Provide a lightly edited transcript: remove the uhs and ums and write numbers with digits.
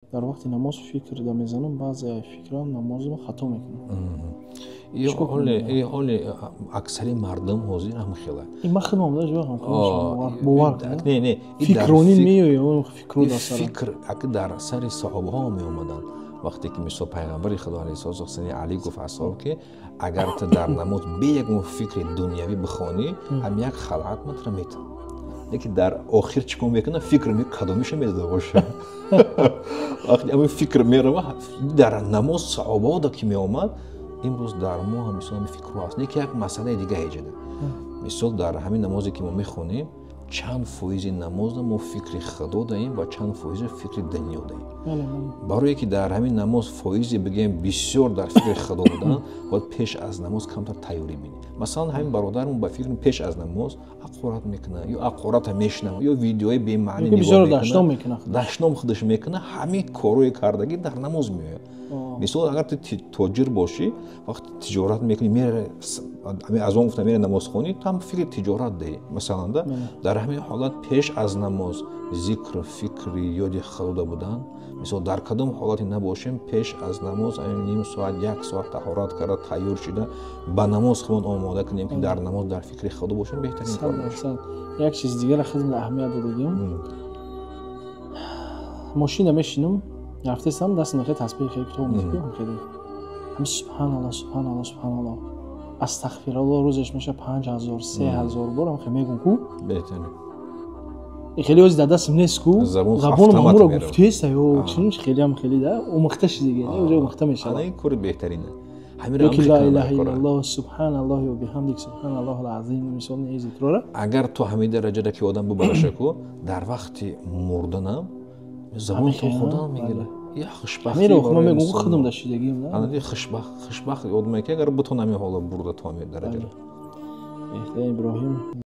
дар вақти намоз фикр да мезанам, баъзе фикран намозро хато мекунам. ҳоли аксари мардум ҳозир ҳам хела. Ман худам бовар кунам. Не. Фикронӣ меояд, фикру дар сар. Фикр дар сари соҳобаҳо меомаданд. Вақте ки мисол пайғамбари Худо алайҳиссалоту вассалам Али гуфт асҳоб ки агар ту дар намоз бе як фикри дунявӣ бихонӣ, ҳам як халъат матра метавон. Лекин дар охир чӣ кор мекунад? Фикр кадомиша медода боша. Вақте ҳамин фикр мерава дар намоз саҳобаҳо ки меомад, имрӯз дар мо ҳам мисол ҳамин фикрҳо ҳаст. Лекин як масъалаи дига ҳеҷада. Мисол дар ҳамин намозе ки мо мехонем, чанд фоизи намоза мо фикри Худо даем ва чанд фоизи фикри дунё даем. Барое ки дар ҳамин намоз фоизи бигем бисёр дар фикри Худо буданд, бояд пеш аз намоз камтар тайёрӣ бинем. Масалан ҳамин бародармон ба фикр пеш аз намоз ақорат мекунад, ё ақората мешунавад, ё видеои бемаънӣ нигоҳ мекунад, дашном худаш мекунад, ҳамин корҳои кардагӣ дар намоз меояд. Мисол агар ту тоҷир бошӣ, вақти тиҷорат мекунӣ, аз он гуфта мере намозхонӣ, ту ҳам фикри тиҷорат деҳӣ. Масалан дар ҳамин ҳолат пеш аз намоз зикр, фикри ёди Худо будан. Мисол дар кадом ҳолате набошем, пеш аз намоз ним соат, як соат таҳорат карда, тайёр шуда, ба намоз худмон омода кунем ки дар намоз дар фикри Худо бошем, беҳтарин кор мешавад. Як чиз дигара хизм аҳамият додагим. Мошина мешинам, рафтесам дастам хе тасбеҳ хе китоб мехонам хеле. Ҳам субҳаналлоҳ. Астағфируллоҳ рӯзаш меша 5000 3000 бор ҳам хе мегум ку. Беҳтарин. خیلی از داداش نیستکو زبون مامورا گفتیست یا چنین خیلی هم خیلی ده اومختش دیگه نه اونجا اومخته میشه. این کار بهترینه. همین را لا اله الا الله سبحان الله و بحمدک سبحان الله العظیم مثلا این ذکر را اگر تو همین درجه را که آدم ببرشه کو در وقت مردنم زبون تو خدا میگیره. یه خوشبختی میره خودم میگم خودم داشتیدگیم نه. آن دی خوشبخت آدمی که اگر بتونه می حالا برده تو همین درجه را. ابراهیم